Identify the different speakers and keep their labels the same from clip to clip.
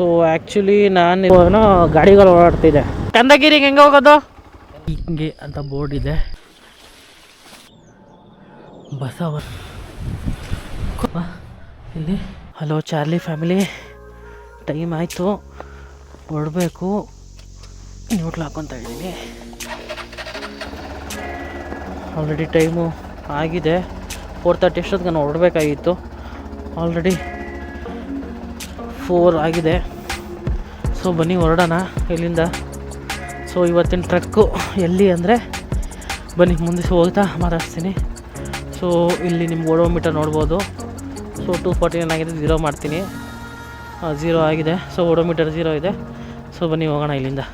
Speaker 1: So actually ನಾನು ಗಾಡಿಗಳು ಓಡಾಡ್ತಿದ್ದೆ. ಕಂದಗಿರಿಗೆ ಹೆಂಗೆ ಹೋಗೋದು ಹಿಂಗೆ ಅಂತ ಬೋರ್ಡ್ ಇದೆ. ಬಸವ ಇಲ್ಲಿ ಹಲೋ ಚಾರ್ಲಿ ಫ್ಯಾಮಿಲಿ, ಟೈಮ್ ಆಯಿತು, ಹೊರಡಬೇಕು. ನ್ಯೂಟ್ಲ್ ಹಾಕೊತಾ ಇದ್ದೀನಿ. ಆಲ್ರೆಡಿ ಟೈಮು ಆಗಿದೆ 4:30 ಅಷ್ಟೊತ್ತಿಗೆ ನಾನು ಹೊರಡಬೇಕಾಗಿತ್ತು. ಆಲ್ರೆಡಿ 4 ಆಗಿದೆ. ಸೊ ಬನ್ನಿ ಹೊರಡೋಣ ಇಲ್ಲಿಂದ. ಸೊ ಇವತ್ತಿನ ಟ್ರಕ್ಕು ಎಲ್ಲಿ ಅಂದರೆ ಬನ್ನಿ ಮುಂದೆ ಹೋಗ್ತಾ ಮಾತಾಡ್ತೀನಿ. ಸೊ ಇಲ್ಲಿ ನಿಮ್ಗೆ ಓಡೋಮೀಟರ್ ನೋಡ್ಬೋದು. ಸೊ 249 ಆಗಿದೆ, 0 ಮಾಡ್ತೀನಿ. 0 ಆಗಿದೆ. ಸೊ ಓಡೋಮೀಟರ್ 0 ಇದೆ. ಸೊ ಬನ್ನಿ ಹೋಗೋಣ ಇಲ್ಲಿಂದ.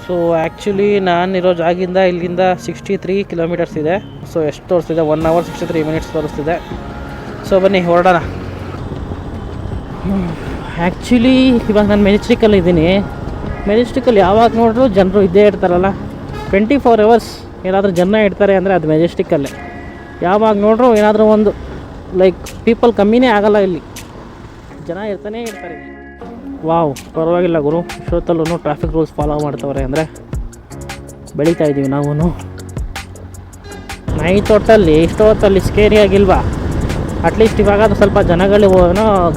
Speaker 1: ಸೊ ಆ್ಯಕ್ಚುಲಿ ನಾನಿರೋ ಜಾಗಿಂದ ಇಲ್ಲಿಂದ 63 ಕಿಲೋಮೀಟರ್ಸ್ ಇದೆ. ಸೊ ಎಷ್ಟು ತೋರಿಸ್ತಿದೆ? 1 hour 63 minutes ತೋರಿಸ್ತಿದೆ. ಸೊ ಬನ್ನಿ ಹೊರಡೋಣ. ಆ್ಯಕ್ಚುಲಿ ಇವಾಗ ನಾನು ಮೆಜೆಸ್ಟಿಕಲ್ಲಿ ಇದ್ದೀನಿ. ಮೆಜೆಸ್ಟಿಕಲ್ಲಿ ಯಾವಾಗ ನೋಡಿದ್ರು ಜನರು ಇದ್ದೇ ಇರ್ತಾರಲ್ಲ, 24 hours ಏನಾದರೂ ಜನ ಇರ್ತಾರೆ ಅಂದರೆ ಅದು ಮೆಜೆಸ್ಟಿಕಲ್ಲೇ. ಯಾವಾಗ ನೋಡ್ರು ಏನಾದರೂ ಒಂದು ಲೈಕ್ ಪೀಪಲ್ ಕಮ್ಮಿನೇ ಆಗೋಲ್ಲ, ಇಲ್ಲಿ ಜನ ಇರ್ತಾನೆ ಇರ್ತಾರೆ. ವಾವ್, ಪರವಾಗಿಲ್ಲ ಗುರು, ಇಷ್ಟೊತ್ತಲ್ಲೂ ಟ್ರಾಫಿಕ್ ರೂಲ್ಸ್ ಫಾಲೋ ಮಾಡ್ತವ್ರೆ ಅಂದರೆ ಬೆಳೀತಾ ಇದ್ದೀವಿ ನಾವು. ನೈಟ್ ಹೊತ್ತಲ್ಲಿ ಇಷ್ಟೊತ್ತಲ್ಲಿ ಸ್ಕೇರಿ ಆಗಿಲ್ವಾ? ಅಟ್ಲೀಸ್ಟ್ ಇವಾಗ ಸ್ವಲ್ಪ ಜನಗಳು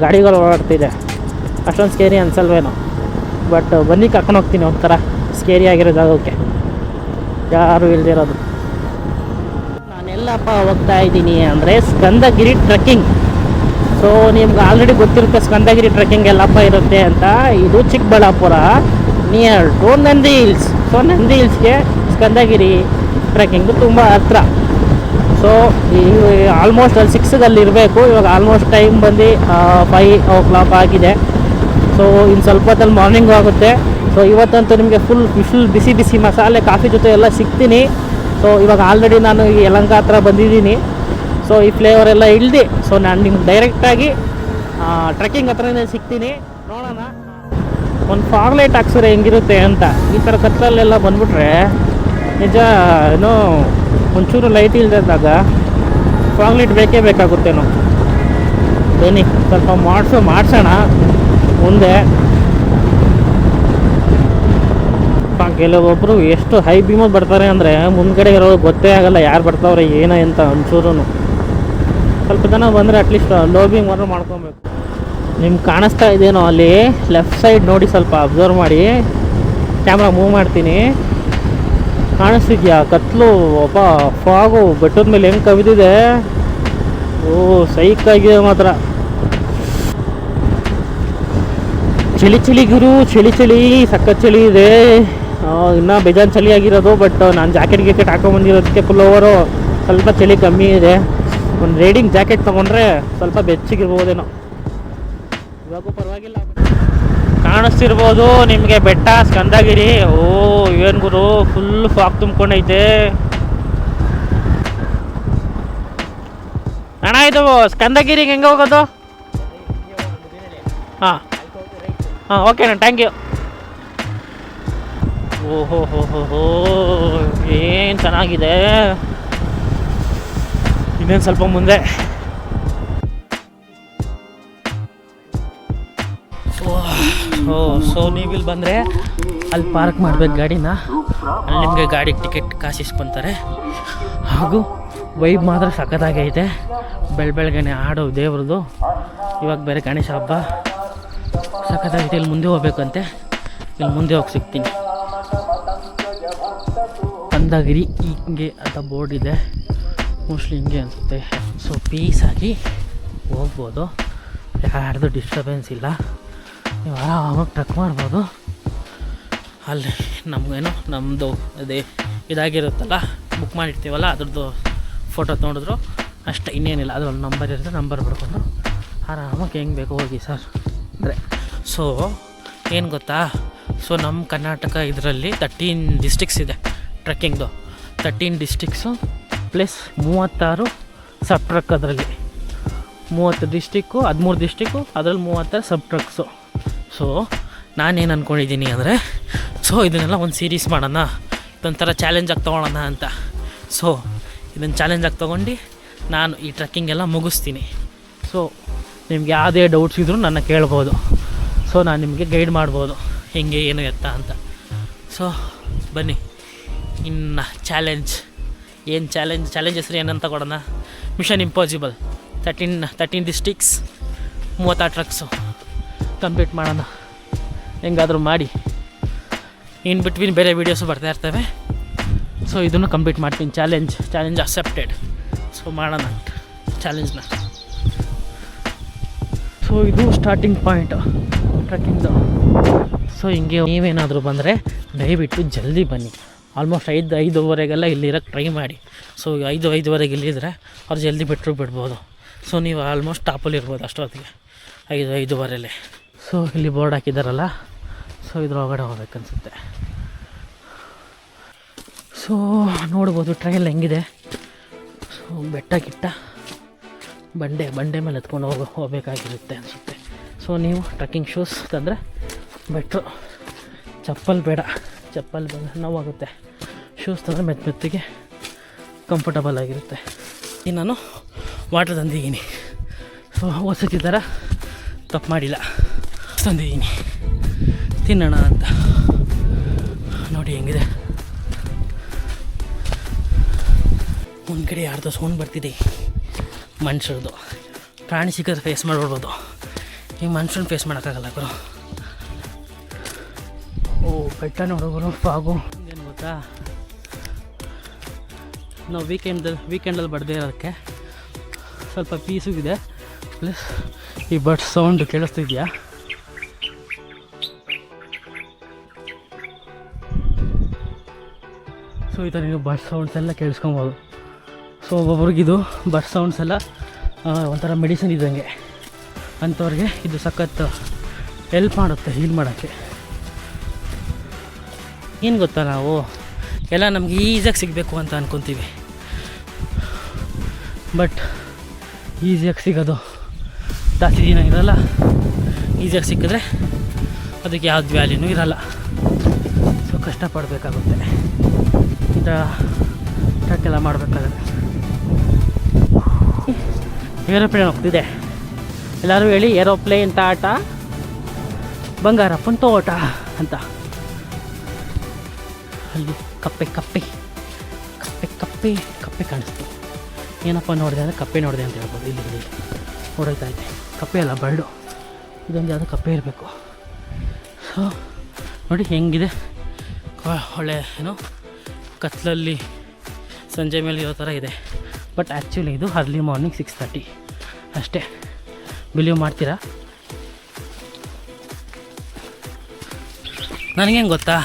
Speaker 1: ಗಾಡಿಗಳು ಓಡಾಡ್ತಿದೆ, ಅಷ್ಟೊಂದು ಸ್ಕೇರಿ ಅನ್ಸಲ್ವೇನೋ. ಬಟ್ ಬನ್ನಿ ಕರ್ಕೊಂಡು ಹೋಗ್ತೀನಿ ಒಂಥರ ಸ್ಕೇರಿ ಆಗಿರೋ ಜಾಗಕ್ಕೆ, ಯಾರು ಇಲ್ದಿರೋದು. ನಾನೆಲ್ಲಪ್ಪ ಹೋಗ್ತಾ ಇದ್ದೀನಿ ಅಂದರೆ ಸ್ಕಂದಗಿರಿ ಟ್ರೆಕ್ಕಿಂಗ್. ಸೊ ನಿಮ್ಗೆ ಆಲ್ರೆಡಿ ಗೊತ್ತಿರುತ್ತೆ ಸ್ಕಂದಗಿರಿ ಟ್ರೆಕ್ಕಿಂಗ್ ಎಲ್ಲಪ್ಪ ಇರುತ್ತೆ ಅಂತ. ಇದು Chikkaballapura near to Nandi hills. So Nandi ಹಿಲ್ಸ್ಗೆ ಸ್ಕಂದಗಿರಿ ಟ್ರೆಕ್ಕಿಂಗು ತುಂಬ ಹತ್ರ. ಸೊ ಈ ಆಲ್ಮೋಸ್ಟ್ ಅಲ್ಲಿ 6 ಇರಬೇಕು. ಇವಾಗ ಆಲ್ಮೋಸ್ಟ್ ಟೈಮ್ ಬಂದು 5 o'clock ಆಗಿದೆ. ಸೊ ಇನ್ನು ಸ್ವಲ್ಪ ಹೊತ್ತಲ್ಲಿ ಮಾರ್ನಿಂಗ್ ಆಗುತ್ತೆ. ಸೊ ಇವತ್ತಂತೂ ನಿಮಗೆ ಫುಲ್ ಬಿಸಿ ಬಿಸಿ ಮಸಾಲೆ ಕಾಫಿ ಜೊತೆ ಎಲ್ಲ ಸಿಗ್ತೀನಿ. ಸೊ ಇವಾಗ ಆಲ್ರೆಡಿ ನಾನು ಈ ಯಲಹಂಕ ಹತ್ರ ಬಂದಿದ್ದೀನಿ. ಸೊ ಈ ಫ್ಲೇವರ್ ಎಲ್ಲ ಇಳ್ದು ಸೊ ನಾನು ನಿಮ್ಗೆ ಡೈರೆಕ್ಟಾಗಿ ಟ್ರೆಕ್ಕಿಂಗ್ ಹತ್ರನೇ ಸಿಗ್ತೀನಿ. ನೋಡೋಣ ಒಂದು ಫಾಗ್ ಲೈಟ್ ಹಾಕ್ಸಿದ್ರೆ ಹೆಂಗಿರುತ್ತೆ ಅಂತ. ಈ ಥರ ಕತ್ತಲಲ್ಲೆಲ್ಲ ಬಂದ್ಬಿಟ್ರೆ ನಿಜ ಏನೋ ಒಂಚೂರು ಲೈಟ್ ಇಲ್ದಿದ್ದಾಗ ಫಾಗ್ ಲೈಟ್ ಬೇಕೇ ಬೇಕಾಗುತ್ತೇನೋ. ಬನ್ನಿ ಸ್ವಲ್ಪ ಮಾಡಿಸೋಣ ಮುಂದೆ. ಕೆಲವೊಬ್ಬರು ಎಷ್ಟು ಹೈ ಬೀಮಲ್ಲಿ ಬರ್ತಾರೆ ಅಂದರೆ ಮುಂದ್ಗಡೆ ಇರೋ ಗೊತ್ತೇ ಆಗಲ್ಲ ಯಾರು ಬರ್ತಾವ್ರೆ ಏನೋ ಅಂತ ಒಂಚೂರು. ಸ್ವಲ್ಪ ಜನ ಬಂದರೆ ಅಟ್ಲೀಸ್ಟ್ ಲೋ ಬೀಮ್ ಮಾಡ್ಕೊಬೇಕು. ನಿಮ್ಗೆ ಕಾಣಿಸ್ತಾ ಇದೇನೋ ಅಲ್ಲಿ ಲೆಫ್ಟ್ ಸೈಡ್ ನೋಡಿ, ಸ್ವಲ್ಪ ಅಬ್ಸರ್ವ್ ಮಾಡಿ. ಕ್ಯಾಮ್ರಾ ಮೂವ್ ಮಾಡ್ತೀನಿ. ಕಾಣಿಸ್ತಿದ್ಯಾ ಕತ್ಲು? ಒಬ್ಬ ಫಾಗು ಬೆಟ್ಟದ ಮೇಲೆ ಹೆಂಗೆ ಕವಿದಿದೆ. ಓ ಸೈಕಾಗಿದೆ ಮಾತ್ರ. ಚಳಿ ಗುರು, ಚಳಿ ಸಖತ್ ಚಳಿ ಇದೆ. ಇನ್ನೂ ಬೇಜಾನ್ ಚಳಿ ಆಗಿರೋದು. ಬಟ್ ನಾನು ಜಾಕೆಟ್ ಹಾಕೊಂಡ್ಬಂದಿರೋದಕ್ಕೆ ಫುಲ್ ಓವರು ಸ್ವಲ್ಪ ಚಳಿ ಕಮ್ಮಿ ಇದೆ. ಒಂದು ರೈಡಿಂಗ್ ಜಾಕೆಟ್ ತೊಗೊಂಡ್ರೆ ಸ್ವಲ್ಪ ಬೆಚ್ಚಗಿರ್ಬೋದೇನೋ. ಇವಾಗೂ ಪರವಾಗಿಲ್ಲ. ಕಾಣಿಸ್ತಿರ್ಬೋದು ನಿಮಗೆ ಬೆಟ್ಟ ಸ್ಕಂದಗಿರಿ. ಓ ಏನು ಗುರು, ಫುಲ್ ಫಾಗ್ ತುಂಬ್ಕೊಂಡೈತೆ ಅಣ್ಣ. ಇದು ಸ್ಕಂದಗಿರಿಗೆ ಹೆಂಗೆ ಹೋಗೋದು? ಹಾಂ ಓಕೆ ಅಣ್ಣ, ಥ್ಯಾಂಕ್ ಯು. ಓಹೋ ಏನು ಚೆನ್ನಾಗಿದೆ. ಇನ್ನೇನು ಸ್ವಲ್ಪ ಮುಂದೆ. ಸೊ ನೀವಿಲ್ಲಿ ಬಂದರೆ ಅಲ್ಲಿ ಪಾರ್ಕ್ ಮಾಡ್ಬೇಕು ಗಾಡಿನ. ಅಲ್ಲಿ ನಿಮಗೆ ಗಾಡಿಗೆ ಟಿಕೆಟ್ ಕಾಸು ಇಸ್ಕೊತಾರೆ. ಹಾಗೂ ವೈಬ್ ಮಾತ್ರ ಸಖತ್ತಾಗೈತೆ. ಬೆಳಗ್ಗೆನೆ ಆಡೋ ದೇವ್ರದ್ದು. ಇವಾಗ ಬೇರೆ ಗಣೇಶ ಹಬ್ಬ ಸಖತ್ತಾಗೈತೆ. ಇಲ್ಲಿ ಮುಂದೆ ಹೋಗ್ಬೇಕಂತೆ. ಇಲ್ಲಿ ಮುಂದೆ ಹೋಗಿ ಸಿಗ್ತೀನಿ. ಸ್ಕಂದಗಿರಿ ಹಿಂಗೆ ಅಂತ ಬೋರ್ಡ್ ಇದೆ, ಮೋಸ್ಟ್ಲಿ ಹಿಂಗೆ ಅನಿಸುತ್ತೆ. ಸೊ ಪೀಸಾಗಿ ಹೋಗ್ಬೋದು, ಯಾರ್ದು ಡಿಸ್ಟರ್ಬೆನ್ಸ್ ಇಲ್ಲ. ನೀವು ಆರಾಮಾಗಿ ಟ್ರಕ್ ಮಾಡ್ಬೋದು. ಅಲ್ಲಿ ನಮಗೇನೋ ನಮ್ಮದು ಅದೇ ಇದಾಗಿರುತ್ತಲ್ಲ, ಬುಕ್ ಮಾಡಿರ್ತೀವಲ್ಲ, ಅದ್ರದ್ದು ಫೋಟೋ ತೊಗೊಂಡಿದ್ರು ಅಷ್ಟೇ, ಇನ್ನೇನಿಲ್ಲ. ಅದರಲ್ಲಿ ನಂಬರ್ ಇರುತ್ತೆ, ನಂಬರ್ ಬಿಡ್ಕೊಂಡು ಆರಾಮಾಗಿ ಹೆಂಗೆ ಬೇಕು ಹೋಗಿ ಸರ್ ಅಂದರೆ. ಸೊ ಏನು ಗೊತ್ತಾ, ಸೊ ನಮ್ಮ ಕರ್ನಾಟಕ ಇದರಲ್ಲಿ 13 ಡಿಸ್ಟಿಕ್ಸ್ ಇದೆ ಟ್ರೆಕ್ಕಿಂಗ್ದು. 13 ಡಿಸ್ಟಿಕ್ಸು ಪ್ಲಸ್ 36 ಸಬ್ ಟ್ರಕ್. ಅದರಲ್ಲಿ 30 ಡಿಸ್ಟಿಕ್ಕು, 13 ಡಿಸ್ಟಿಕ್ಕು, ಅದರಲ್ಲಿ 36 ಸಬ್ ಟ್ರಕ್ಸು. ಸೊ ನಾನೇನು ಅಂದ್ಕೊಂಡಿದ್ದೀನಿ ಅಂದರೆ, ಸೊ ಇದನ್ನೆಲ್ಲ ಒಂದು ಸೀರೀಸ್ ಮಾಡೋಣ, ಇದೊಂಥರ ಚಾಲೆಂಜಾಗಿ ತೊಗೊಳ್ಳೋಣ ಅಂತ. ಸೊ ಇದನ್ನು ಚಾಲೆಂಜಾಗಿ ತೊಗೊಂಡು ನಾನು ಈ ಟ್ರೆಕ್ಕಿಂಗ್ ಎಲ್ಲ ಮುಗಿಸ್ತೀನಿ. ಸೊ ನಿಮ್ಗೆ ಯಾವುದೇ ಡೌಟ್ಸ್ ಇದ್ದರೂ ನನ್ನ ಕೇಳ್ಬೋದು. ಸೊ ನಾನು ನಿಮಗೆ ಗೈಡ್ ಮಾಡ್ಬೋದು ಹೆಂಗೆ ಏನು ಎತ್ತ ಅಂತ. ಸೊ ಬನ್ನಿ ಇನ್ನು ಚಾಲೆಂಜ್ ಚಾಲೆಂಜ್ ಹೆಸರು ಏನಂತ ಕೊಡೋಣ, mission impossible 13 districts 36 trucks complete ಮಾಡೋಣ. ಹೆಂಗಾದರೂ ಮಾಡಿ ಇನ್ ಬಿಟ್ವೀನ್ ಬೇರೆ ವೀಡಿಯೋಸು ಬರ್ತಾ ಇರ್ತವೆ. ಸೊ ಇದನ್ನು ಕಂಪ್ಲೀಟ್ ಮಾಡ್ತೀನಿ. Challenge accepted. ಸೊ ಮಾಡೋಣ ಚಾಲೆಂಜ್ನ. ಸೊ ಇದು ಸ್ಟಾರ್ಟಿಂಗ್ ಪಾಯಿಂಟ್ ಟ್ರೆಕ್ಕಿಂಗ್ದು. ಸೊ ಹಿಂಗೆ ನೀವೇನಾದರೂ ಬಂದರೆ ದಯವಿಟ್ಟು ಜಲ್ದಿ ಬನ್ನಿ. ಆಲ್ಮೋಸ್ಟ್ 5:05 ಇಲ್ಲಿರೋಕ್ಕೆ ಟ್ರೈ ಮಾಡಿ. ಸೊ 5:05 ಇಲ್ಲಿದ್ರೆ ಅವ್ರು ಜಲ್ದಿ ಬಿಡ್ಬೋದು. ಸೊ ನೀವು ಆಲ್ಮೋಸ್ಟ್ ಟಾಪಲ್ಲಿ ಇರ್ಬೋದು ಅಷ್ಟೊತ್ತಿಗೆ 5:05. ಸೊ ಇಲ್ಲಿ ಬೋರ್ಡ್ ಹಾಕಿದ್ದಾರಲ್ಲ, ಸೊ ಇದ್ರೊಳಗಡೆ ಹೋಗ್ಬೇಕನ್ಸುತ್ತೆ. ಸೊ ನೋಡ್ಬೋದು ಟ್ರೈಲ್ ಹೆಂಗಿದೆ. ಸೊ ಬೆಟ್ಟ ಬಂಡೆ ಮೇಲೆ ಎತ್ಕೊಂಡು ಹೋಗಬೇಕಾಗಿರುತ್ತೆ ಅನಿಸುತ್ತೆ. ಸೊ ನೀವು ಟ್ರೆಕ್ಕಿಂಗ್ ಶೂಸ್ ತಂದರೆ ಬೆಟ್ರು. ಚಪ್ಪಲ್ ಬೇಡ, ಚಪ್ಪಲ್ ಬಂದರೆ ನೋವಾಗುತ್ತೆ. ಶೂಸ್ ತಂದರೆ ಮೆತ್ತಿಗೆ ಕಂಫರ್ಟಬಲ್ ಆಗಿರುತ್ತೆ. ಈಗ ನಾನು ವಾಟರ್ ತಂದಿದ್ದೀನಿ. ಸೊ ಹೊಸತಿ ಥರ ತಪ್ಪು ಮಾಡಿಲ್ಲ, ತಂದಿದ್ದೀನಿ ತಿನ್ನೋಣ ಅಂತ. ನೋಡಿ ಹೆಂಗಿದೆ. ಒಂದು ಕಡೆ ಯಾರ್ದೋ ಸೌಂಡ್ ಬರ್ತಿದೆ, ಮನುಷ್ಯರದು. ಪ್ರಾಣಿ ಸಿಕ್ಕಿದ್ರೆ ಫೇಸ್ ಮಾಡ್ಬಿಡ್ಬೋದು, ಈ ಮನುಷ್ಯನ ಫೇಸ್ ಮಾಡೋಕ್ಕಾಗಲ್ಲ ಗುರು. ಓ ಬೆಟ್ಟ ನೋಡೋರು ಫಾಗು. ಏನು ಗೊತ್ತಾ, ನಾವು ವೀಕೆಂಡಲ್ಲಿ ಬಡ್ದೇ ಇರೋದಕ್ಕೆ ಸ್ವಲ್ಪ ಪೀಸು ಇದೆ. ಪ್ಲಸ್ ಈ ಬರ್ಡ್ ಸೌಂಡ್ ಕೇಳಿಸ್ತಿದ್ಯಾ? ಸೊ ಈ ಥರ ನೀವು ಬರ್ಡ್ ಸೌಂಡ್ಸ್ ಎಲ್ಲ ಕೇಳಿಸ್ಕೊಬೋದು. ಸೊ ಒಬ್ಬೊಬ್ರಿಗಿದು ಬರ್ಡ್ ಸೌಂಡ್ಸ್ ಎಲ್ಲ ಒಂಥರ ಮೆಡಿಸಿನ್ ಇದ್ದಂಗೆ. ಅಂಥವ್ರಿಗೆ ಇದು ಸಖತ್ ಹೆಲ್ಪ್ ಮಾಡುತ್ತೆ ಹೀಲ್ ಮಾಡೋಕ್ಕೆ. ಏನು ಗೊತ್ತಾ, ನಾವು ಎಲ್ಲ ನಮ್ಗೆ ಈಸಿಯಾಗಿ ಸಿಗಬೇಕು ಅಂತ ಅಂದ್ಕೊತೀವಿ. ಬಟ್ ಈಸಿಯಾಗಿ ಸಿಗೋದು ಜಾಸ್ತಿ ದಿನ ಇರೋಲ್ಲ. ಈಸಿಯಾಗಿ ಸಿಕ್ಕಿದ್ರೆ ಅದಕ್ಕೆ ಯಾವ್ದು ವ್ಯಾಲ್ಯೂನೂ ಇರೋಲ್ಲ. ಸೊ ಕಷ್ಟಪಡಬೇಕಾಗುತ್ತೆ ಈ ಥರ ಟ್ರಕ್ಕೆಲ್ಲ ಮಾಡಬೇಕಾದ್ರೆ. ಏರೋಪ್ಲೇನ್ ಹೋಗ್ತಿದೆ. ಎಲ್ಲರೂ ಹೇಳಿ ಏರೋಪ್ಲೇನ್ ತಾಟ ಬಂಗಾರಪ್ಪನ ತೋಟ ಅಂತ. ಅಲ್ಲಿ ಕಪ್ಪೆ ಕಾಣಿಸ್ತು. ಏನಪ್ಪ ನೋಡಿದೆ ಅಂದರೆ ಕಪ್ಪೆ ನೋಡಿದೆ ಅಂತ ಹೇಳ್ಬೋದು. ಇಲ್ಲಿ ಹೊಡೋಯ್ತಾ ಇದೆ. ಕಪ್ಪೆ ಅಲ್ಲ, ಬರ್ಡು. ಇದೊಂದು ಯಾವುದೋ ಕಪ್ಪೆ ಇರಬೇಕು. ಸೊ ನೋಡಿ ಹೆಂಗಿದೆ, ಒಳ್ಳೆ ಏನೋ ಕತ್ಲಲ್ಲಿ ಸಂಜೆ ಮೇಲೆ ಇರೋ ಥರ ಇದೆ. ಬಟ್ ಆ್ಯಕ್ಚುಲಿ ಇದು ಅರ್ಲಿ ಮಾರ್ನಿಂಗ್ 6:30 ಅಷ್ಟೇ. ಬಿಲೀವ್ ಮಾಡ್ತೀರಾ? ನನಗೇನು ಗೊತ್ತಾ,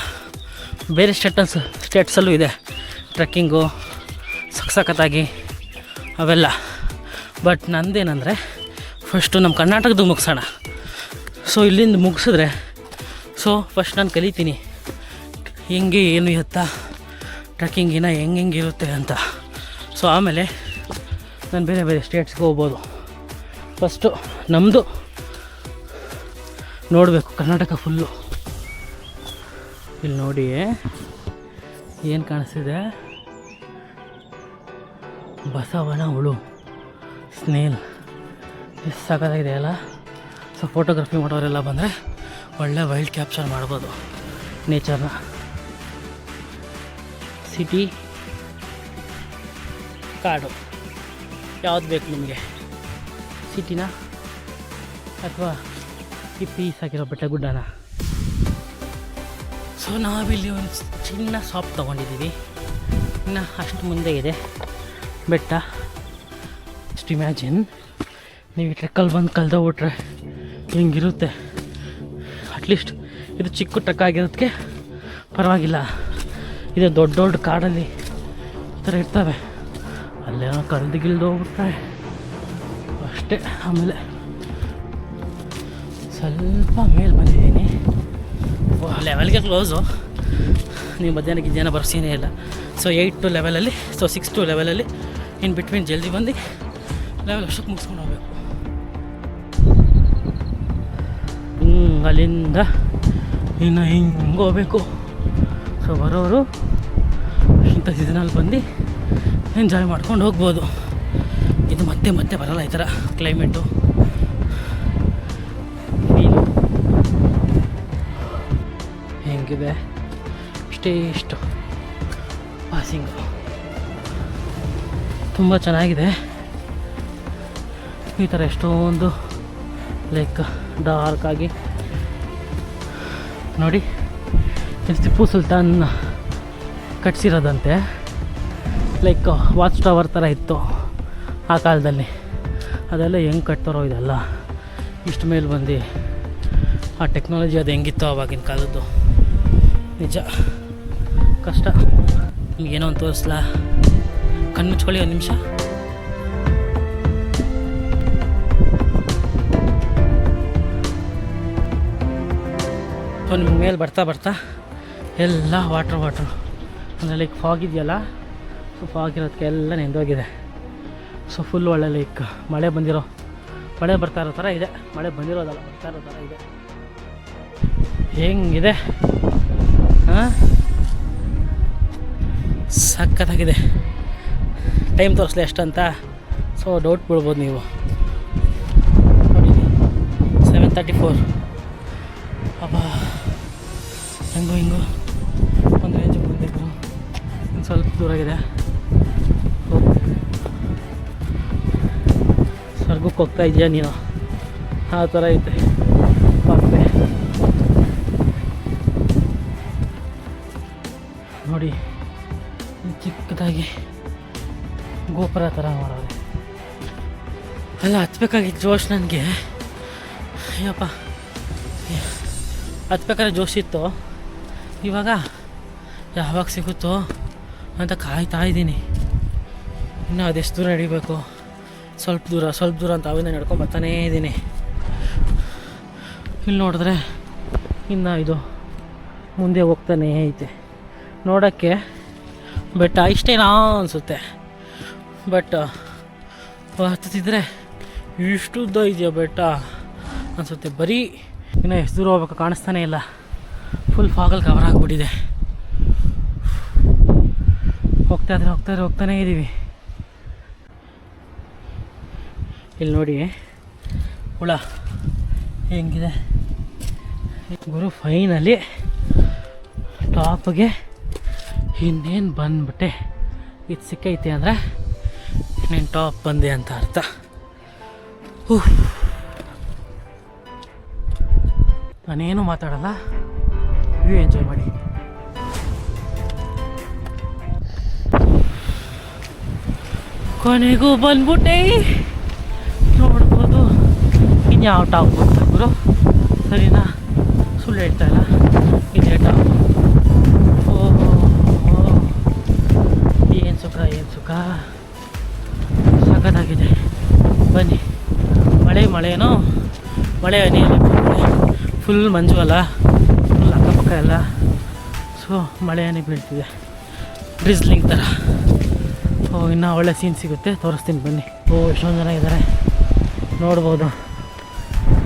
Speaker 1: ಬೇರೆ ಸ್ಟೇಟ್ಸಲ್ಲೂ ಇದೆ ಟ್ರೆಕ್ಕಿಂಗು ಸಖತ್ತಾಗಿ ಅವೆಲ್ಲ. ಬಟ್ ನಂದೇನೆಂದರೆ ಫಸ್ಟು ನಮ್ಮ ಕರ್ನಾಟಕದ ಮುಗಿಸೋಣ. ಸೊ ಇಲ್ಲಿಂದ ಮುಗಿಸಿದ್ರೆ ಸೊ ಫಸ್ಟ್ ನಾನು ಕಲಿತೀನಿ ಹೆಂಗೆ ಏನು ಎತ್ತ ಟ್ರೆಕ್ಕಿಂಗಿನ ಹೆಂಗಿರುತ್ತೆ ಅಂತ. ಸೊ ಆಮೇಲೆ ನಾನು ಬೇರೆ ಸ್ಟೇಟ್ಸ್ಗೆ ಹೋಗ್ಬೋದು. ಫಸ್ಟು ನಮ್ಮದು ನೋಡಬೇಕು ಕರ್ನಾಟಕ ಫುಲ್ಲು. ಇಲ್ಲಿ ನೋಡಿ ಏನು ಕಾಣಿಸ್ತಿದೆ, ಬಸವನ ಹುಳು ಸ್ನೇಲ್. ಎಷ್ಟು ಸಾಕಾಗಿದೆ ಅಲ್ಲ. ಸೊ ಫೋಟೋಗ್ರಫಿ ಮಾಡೋರೆಲ್ಲ ಬಂದರೆ ಒಳ್ಳೆ ವೈಲ್ಡ್ ಕ್ಯಾಪ್ಚರ್ ಮಾಡ್ಬೋದು ನೇಚರ್ನ. ಸಿಟಿ ಕಾಡು ಯಾವ್ದು ಬೇಕು ನಿಮಗೆ? ಸಿಟಿನ ಅಥವಾ ಈ ಪೀಸ್ ಆಗಿರೋ ಬೆಟ್ಟ ಗುಡ್ಡನ? ಸೊ ನಾವಿಲ್ಲಿ ಒಂದು ಚಿನ್ನ ಶಾಪ್ ತೊಗೊಂಡಿದ್ದೀವಿ. ಇನ್ನು ಅಷ್ಟು ಮುಂದೆ ಇದೆ ಬೆಟ್ಟ. ಅಷ್ಟು ಇಮ್ಯಾಜಿನ್ ನೀವು ಈ ಟ್ರೆಕ್ಕಲ್ಲಿ ಬಂದು ಕಲ್ದೋಗ್ಬಿಟ್ರೆ ಹಿಂಗಿರುತ್ತೆ. ಅಟ್ಲೀಸ್ಟ್ ಇದು ಚಿಕ್ಕ ಟ್ರೆಕ್ ಆಗಿರೋದಕ್ಕೆ ಪರವಾಗಿಲ್ಲ. ಇದು ದೊಡ್ಡ ಕಾಡಲ್ಲಿ ಈ ಥರ ಇರ್ತವೆ. ಅಲ್ಲೇನೋ ಕಲ್ದು ಅಷ್ಟೇ. ಆಮೇಲೆ ಸ್ವಲ್ಪ ಮೇಲೆ ಬಂದಿದ್ದೀನಿ. ಲೆವೆಲ್ಗೆ ಕ್ಲೋಸು. ನೀವು ಮಧ್ಯಾಹ್ನ ಬರ್ಸೀನೇ ಇಲ್ಲ. So 8 to 11 so 6 to 11 in between ಜಲ್ದಿ ಬಂದು ಲೆವೆಲ್ ಅಷ್ಟಕ್ಕೆ ಮುಗಿಸ್ಕೊಂಡು ಹೋಗ್ಬೇಕು. ಅಲ್ಲಿಂದ ಇನ್ನು ಹಿಂಗೆ ಹೋಗ್ಬೇಕು. ಸೊ ಬರೋರು ಇಂಥ ಸೀಸನಲ್ಲಿ ಬಂದು ಎಂಜಾಯ್ ಮಾಡ್ಕೊಂಡು ಹೋಗ್ಬೋದು. ಇದು ಮತ್ತೆ ಬರಲ್ಲ ಈ ಥರ ಕ್ಲೈಮೇಟು. ಇದೆ, ಇಷ್ಟು ಪಾಸಿಂಗು ತುಂಬ ಚೆನ್ನಾಗಿದೆ. ಈ ಥರ ಎಷ್ಟೊಂದು ಲೈಕ್ ಡಾರ್ಕಾಗಿ ನೋಡಿ, ಇದು ಟಿಪ್ಪು ಸುಲ್ತಾನ್ ಕಟ್ಸಿರೋದಂತೆ. ಲೈಕ್ ವಾಚ್ ಟವರ್ ಥರ ಇತ್ತು ಆ ಕಾಲದಲ್ಲಿ. ಅದೆಲ್ಲ ಹೆಂಗೆ ಕಟ್ತಾರೋ ಇದೆಲ್ಲ ಇಷ್ಟು ಮೇಲೆ ಬಂದು. ಆ ಟೆಕ್ನಾಲಜಿ ಅದು ಹೆಂಗಿತ್ತು ಆವಾಗಿನ ಕಾಲದ್ದು, ನಿಜ ಕಷ್ಟ. ನಿಮಗೇನೋ ಒಂದು ತೋರಿಸ್ಲಾ? ಕಣ್ಣು ಮುಚ್ಕೊಳ್ಳಿ ಒಂದು ನಿಮಿಷ. ಸೊ ನಿಮ್ಗೆ ಮೇಲೆ ಬರ್ತಾ ಎಲ್ಲ ವಾಟ್ರ್ ಅಂದರೆ ಲೈಕ್ ಫಾಗ್ ಇದೆಯಲ್ಲ, ಸೊ ಫಾಗ್ ಇರೋದಕ್ಕೆ ಎಲ್ಲ ನೆಂದೋಗಿದೆ. ಸೊ ಫುಲ್ ಒಳ್ಳೆ ಲೈಕ್ ಮಳೆ ಬರ್ತಾ ಇರೋ ಥರ ಇದೆ. ಮಳೆ ಬಂದಿರೋದಲ್ಲ, ಬರ್ತಾ ಇರೋ ಥರ ಇದೆ. ಹೆಂಗಿದೆ ಹಾಂ, ಸಖತ್ತಾಗಿದೆ. ಟೈಮ್ ತೋರಿಸ್ಲಿ ಎಷ್ಟಂತ. ಸೊ ಡೌಟ್ ಬಿಡ್ಬೋದು ನೀವು. ನೋಡಿ 7:34. ಅಬ್ಬಾ, ಹಿಂಗೂ ಒಂದು ರೇಂಜಿಗೆ ಬಂದಿದ್ರು. ಇನ್ನು ಸ್ವಲ್ಪ ದೂರಾಗಿದೆ. ಸ್ವರ್ಗಕ್ಕೆ ಹೋಗ್ತಾ ಇದೆಯಾ ನೀನು? ಆ ಥರ ಐತೆ ಪಾಪೆ. ನೋಡಿ ಚಿಕ್ಕದಾಗಿ ಗೋಪುರ ಥರ ಮಾಡೋದು. ಅಲ್ಲ ಹತ್ಬೇಕಾಗಿತ್ತು ಜೋಶ್ ನನಗೆ. ಅಯ್ಯಪ್ಪ, ಹತ್ಬೇಕಾದ್ರೆ ಜೋಶ್ ಇತ್ತು. ಇವಾಗ ಯಾವಾಗ ಸಿಗುತ್ತೋ ಅಂತ ಕಾಯ್ತಾ ಇದ್ದೀನಿ. ಇನ್ನು ಅದೆಷ್ಟು ದೂರ ನಡಿಬೇಕು? ಸ್ವಲ್ಪ ದೂರ ಅಂತ ಅವಿಂದ ನಡ್ಕೊಂಡು ಬರ್ತಾನೇ ಇದ್ದೀನಿ. ಇಲ್ಲಿ ನೋಡಿದ್ರೆ ಇನ್ನು ಇದು ಮುಂದೆ ಹೋಗ್ತಾನೇ ಐತೆ. ನೋಡೋಕ್ಕೆ ಬೆಟ್ಟ ಇಷ್ಟೇನಾ ಅನಿಸುತ್ತೆ, ಬಟ್ ಹತ್ತಿದ್ರೆ ಇಷ್ಟು ಉದ್ದ ಇದೆಯಾ ಬೆಟ್ಟ ಅನಿಸುತ್ತೆ. ಬರೀ ಇನ್ನು ಎಷ್ಟು ದೂರ ಹೋಗ್ಬೇಕು ಕಾಣಿಸ್ತಾನೇ ಇಲ್ಲ. ಫುಲ್ ಫಾಗಲ್ಲಿ ಕವರ್ ಆಗಿಬಿಟ್ಟಿದೆ. ಹೋಗ್ತಾನೇ ಇದ್ದೀವಿ. ಇಲ್ಲಿ ನೋಡಿ ಹುಳ ಹೆಂಗಿದೆ ಗುರು. ಫೈನಲಿ ಟಾಪ್ಗೆ ಇನ್ನೇನು ಬಂದ್ಬಿಟ್ಟೆ. ಇದು ಸಿಕ್ಕೈತೆ ಅಂದರೆ ನೀನು ಟಾಪ್ ಬಂದೆ ಅಂತ ಅರ್ಥ. ನಾನೇನು ಮಾತಾಡಲ್ಲ, ವ್ಯೂ ಎಂಜಾಯ್ ಮಾಡಿ. ಕೊನೆಗೂ ಬಂದ್ಬಿಟ್ಟೆ. ನೋಡ್ಬೋದು ಇನ್ಯಾವ ಟಾಪ್ ಬಂತ ಗುರು, ಸರಿನಾ? ಸುಳ್ಳು ಹೇಳ್ತಾ ಇಲ್ಲ, ಇದೇ ಟಾಪ್. ಓಹೋ, ಏನು ಸುಖ ಸಖತ್ತಾಗಿದೆ. ಬನ್ನಿ. ಮಳೆನೋ ಮಳೆ ಹನಿ ಫುಲ್ ಮಂಜು ಅಲ್ಲ, ಫುಲ್ ಅಕ್ಕಪಕ್ಕ ಎಲ್ಲ. ಸೊ ಮಳೆ ಹನಿ ಬೀಳ್ತಿದೆ, ಡ್ರಿಸ್ಲಿಂಗ್ ಥರ. ಇನ್ನೂ ಒಳ್ಳೆ ಸೀನ್ ಸಿಗುತ್ತೆ, ತೋರಿಸ್ತೀನಿ ಬನ್ನಿ. ಎಷ್ಟೊಂದು ಜನ ಇದ್ದಾರೆ ನೋಡ್ಬೋದು,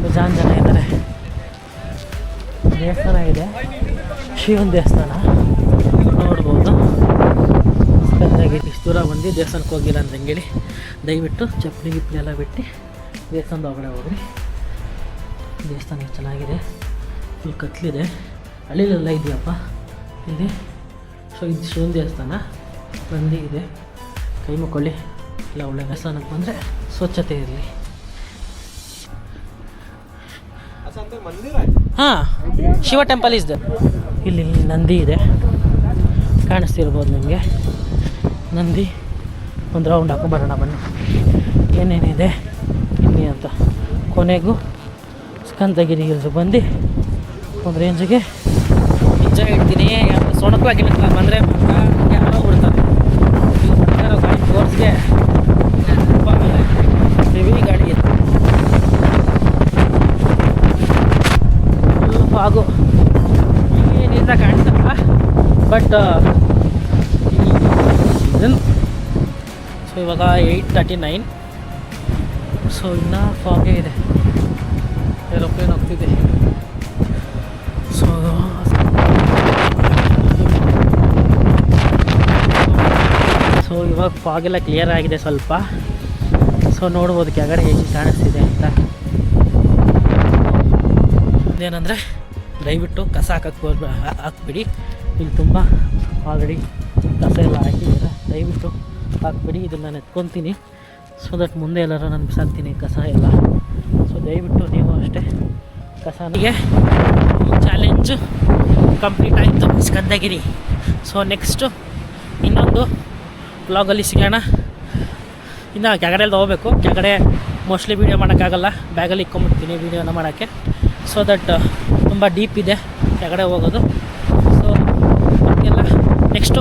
Speaker 1: ಬೇಜಾನ್ ಜನ ಇದ್ದಾರೆ. ದೇವಸ್ಥಾನ ಇದೆ, ಶಿವನ ದೇವಸ್ಥಾನ ನೋಡ್ಬೋದು. ಇಷ್ಟು ದೂರ ಬಂದು ದೇವಸ್ಥಾನಕ್ಕೆ ಹೋಗಿಲ್ಲ ಅಂತಂಗೇಳಿ ದಯವಿಟ್ಟು ಚಪ್ಪಲಿ ಗಿಪ್ಪಲಿ ಎಲ್ಲ ಬಿಟ್ಟು ದೇವಸ್ಥಾನದ ಒಳಗಡೆ ಹೋಗ್ರಿ. ದೇವಸ್ಥಾನ ಚೆನ್ನಾಗಿದೆ, ಫುಲ್ ಕತ್ಲಿದೆ. ಹಳ್ಳಿಲೆಲ್ಲ ಇದೆಯಪ್ಪ ಇಲ್ಲಿ. ಸೊ ಇದು ಶಿವನ ದೇವಸ್ಥಾನ ಬಂದು ಇದೆ. ಕೈ ಮುಕ್ಕೊಳ್ಳಿ. ಇಲ್ಲ ಒಳ್ಳೆ ದೇವಸ್ಥಾನಕ್ಕೆ ಬಂದರೆ ಸ್ವಚ್ಛತೆ ಇರಲಿ. ಹಾಂ, ಶಿವ ಟೆಂಪಲ್ ಇದೆ. ಇಲ್ಲಿ ನಂದಿ ಇದೆ, ಕಾಣಿಸ್ತಿರ್ಬೋದು ನಿಮಗೆ. ನಂದಿ ಒಂದು ರೌಂಡ್ ಹಾಕೊಂಬರೋಣ ಬನ್ನಿ, ಏನೇನಿದೆ ಇಲ್ಲಿ ಅಂತ. ಕೊನೆಗೂ ಸ್ಕಂದಗಿರಿ ಹಿಲ್ಸ್ ಬಂದು ಒಂದು ರೇಂಜಿಗೆ ನಿಜ ಹೇಳ್ತೀನಿ. ಸೊಣಕಲಾಗಿಲ್ಲ ಬಂದರೆ ಯಾರೋ ಬಿಡ್ತಾರೆ. ಗಾಡಿ ಫೋರ್ಸ್ಗೆ ಹೆವಿ ಗಾಡಿ ಇತ್ತು. ಫುಲ್ ಫಾಗು ಏನಿಲ್ಲ ಕಾಣ್ತಪ್ಪ, ಬಟ್ ಸೀಸನ್. ಸೊ ಇವಾಗ 8:39. ಸೊ ಇನ್ನೂ ಫಾಗೇ ಇದೆ, ಏರೋಪ್ಲೇನ್ ಹೋಗ್ತಿದೆ. ಸೊ ಇವಾಗ ಫಾಗೆಲ್ಲ ಕ್ಲಿಯರ್ ಆಗಿದೆ ಸ್ವಲ್ಪ. ಸೊ ನೋಡ್ಬೋದು ಕೆಳಗಡೆ ಹೇಗೆ ಕಾಣಿಸ್ತಿದೆ ಅಂತ. ಏನಂದರೆ ದಯವಿಟ್ಟು ಕಸ ಹಾಕ್ಬಿಡಿ. ಇಲ್ಲಿ ತುಂಬ ಆಲ್ರೆಡಿ ಕಸ ಎಲ್ಲ ಹಾಕಿದ್ದೀರ, ದಯವಿಟ್ಟು ಹಾಕ್ಬಿಡಿ. ಇದನ್ನು ನಾನು ಎತ್ಕೊತೀನಿ ಸೊ ದಟ್ ಮುಂದೆ ಎಲ್ಲರೂ ನಾನು ಬಿಸಾಕ್ತೀನಿ ಕಸ ಎಲ್ಲ. ಸೊ ದಯವಿಟ್ಟು ನೀವು ಅಷ್ಟೇ ಕಸನಿಗೆ ಚಾಲೆಂಜು ಕಂಪ್ಲೀಟ್ ಆಯಿತು ಸ್ಕಂದಗಿರಿ. ಸೊ ನೆಕ್ಸ್ಟು ಇನ್ನೊಂದು ವ್ಲಾಗಲ್ಲಿ ಸಿಗೋಣ. ಇನ್ನು ಕೆಳಗಡೆಯಲ್ಲಿ ಹೋಗ್ಬೇಕು. ಕೆಳಗಡೆ ಮೋಸ್ಟ್ಲಿ ವೀಡಿಯೋ ಮಾಡೋಕ್ಕಾಗಲ್ಲ, ಬ್ಯಾಗಲ್ಲಿ ಇಟ್ಕೊಂಬಿಡ್ತೀನಿ ವೀಡಿಯೋನ ಮಾಡೋಕ್ಕೆ. ಸೊ ದಟ್ ತುಂಬ ಡೀಪ್ ಇದೆ ಕೆಳಗಡೆ ಹೋಗೋದು. ಸೊ ಎಲ್ಲ ನೆಕ್ಸ್ಟು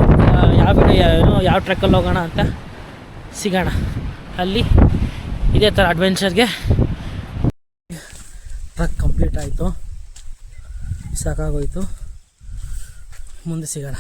Speaker 1: ಯಾವ ವೀಡಿಯೋ ಯಾವ ಟ್ರೆಕ್ಕಲ್ಲಿ ಹೋಗೋಣ ಅಂತ ಸಿಗೋಣ. ಅಲ್ಲಿ ಇದೇ ಥರ ಅಡ್ವೆಂಚರ್ಗೆ. ಟ್ರಕ್ ಕಂಪ್ಲೀಟ್ ಆಯಿತು, ಸಾಕಾಗೋಯಿತು, ಮುಂದೆ ಸಿಗೋಣ.